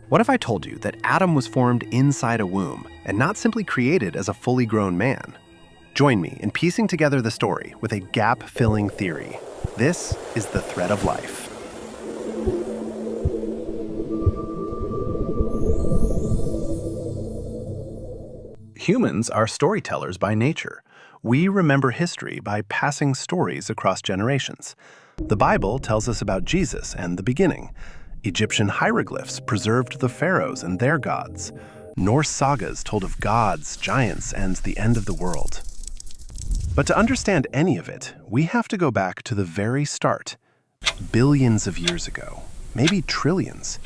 What if I told you that Adam was formed inside a womb and not simply created as a fully grown man? Join me in piecing together the story with a gap-filling theory. This is the thread of life. Humans are storytellers by nature. We remember history by passing stories across generations. The Bible tells us about Jesus and the beginning. Egyptian hieroglyphs preserved the pharaohs and their gods. Norse sagas told of gods, giants, and the end of the world. But to understand any of it, we have to go back to the very start, billions of years ago, maybe trillions.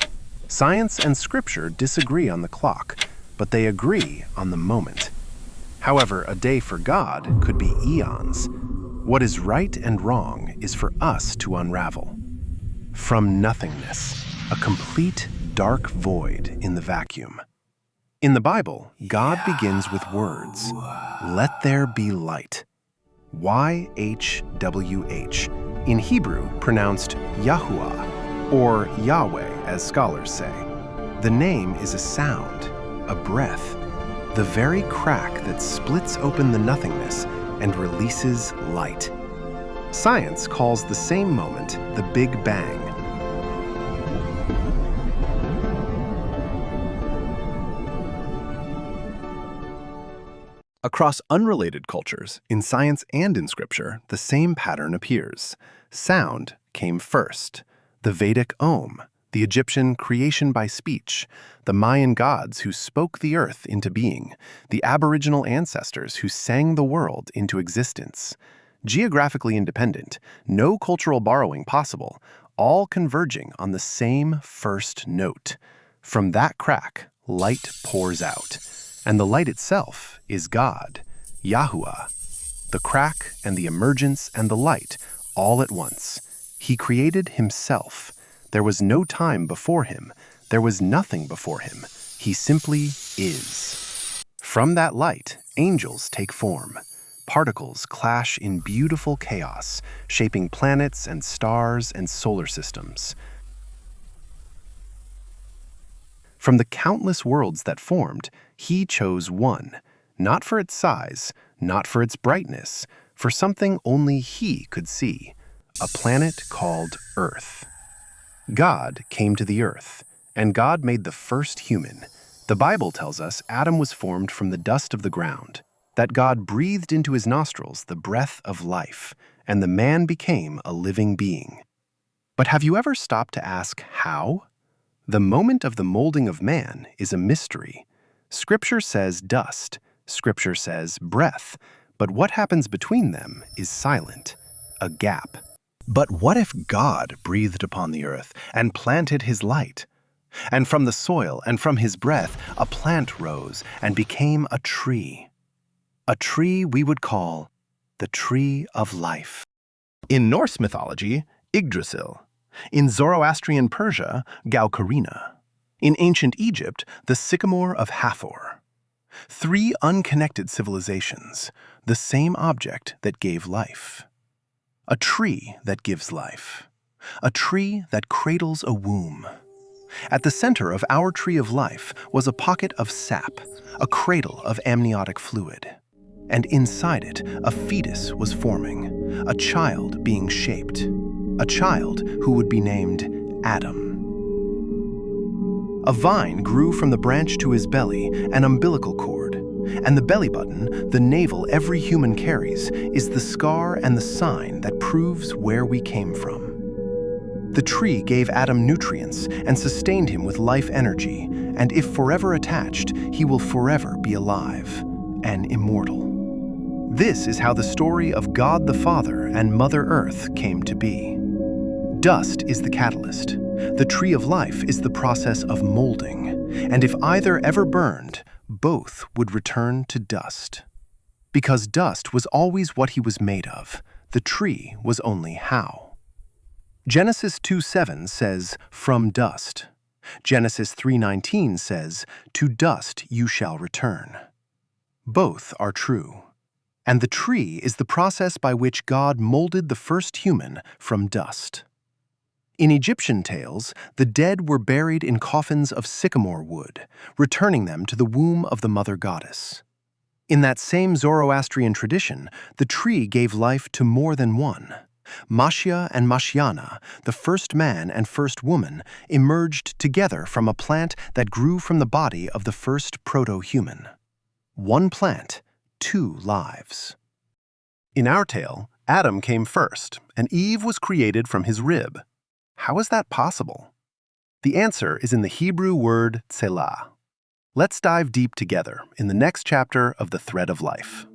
Science and scripture disagree on the clock, but they agree on the moment. However, a day for God could be eons. What is right and wrong is for us to unravel. From nothingness, a complete dark void in the vacuum. In the Bible, God begins with words, "Let there be light." YHWH, in Hebrew pronounced Yahuwah, or Yahweh as scholars say. The name is a sound, a breath, the very crack that splits open the nothingness and releases light. Science calls the same moment the Big Bang. Across unrelated cultures, in science and in scripture, the same pattern appears. Sound came first. The Vedic Om, the Egyptian creation by speech, the Mayan gods who spoke the earth into being, the Aboriginal ancestors who sang the world into existence. Geographically independent, no cultural borrowing possible, all converging on the same first note. From that crack, light pours out. And the light itself is God, Yahuwah. The crack and the emergence and the light, all at once. He created himself. There was no time before him. There was nothing before him. He simply is. From that light, angels take form. Particles clash in beautiful chaos, shaping planets and stars and solar systems. From the countless worlds that formed, he chose one, not for its size, not for its brightness, for something only he could see, a planet called Earth. God came to the earth, and God made the first human. The Bible tells us Adam was formed from the dust of the ground, that God breathed into his nostrils the breath of life, and the man became a living being. But have you ever stopped to ask how? The moment of the molding of man is a mystery. Scripture says dust, Scripture says breath, but what happens between them is silent, a gap. But what if God breathed upon the earth and planted his light? And from the soil and from his breath, a plant rose and became a tree. A tree we would call the tree of life. In Norse mythology, Yggdrasil. In Zoroastrian Persia, Gaukarina. In ancient Egypt, the sycamore of Hathor. Three unconnected civilizations, the same object that gave life. A tree that gives life. A tree that cradles a womb. At the center of our tree of life was a pocket of sap, a cradle of amniotic fluid. And inside it, a fetus was forming, a child being shaped, a child who would be named Adam. A vine grew from the branch to his belly, an umbilical cord, and the belly button, the navel every human carries, is the scar and the sign that proves where we came from. The tree gave Adam nutrients and sustained him with life energy, and if forever attached, he will forever be alive and immortal. This is how the story of God the Father and Mother Earth came to be. Dust is the catalyst. The tree of life is the process of molding, and if either ever burned, both would return to dust. Because dust was always what he was made of, the tree was only how. Genesis 2:7 says, "From dust." Genesis 3:19 says, "To dust you shall return." Both are true. And the tree is the process by which God molded the first human from dust. In Egyptian tales, the dead were buried in coffins of sycamore wood, returning them to the womb of the mother goddess. In that same Zoroastrian tradition, the tree gave life to more than one. Mashia and Mashiana, the first man and first woman, emerged together from a plant that grew from the body of the first proto-human. One plant, two lives. In our tale, Adam came first, and Eve was created from his rib. How is that possible? The answer is in the Hebrew word tselah. Let's dive deep together in the next chapter of The Thread of Life.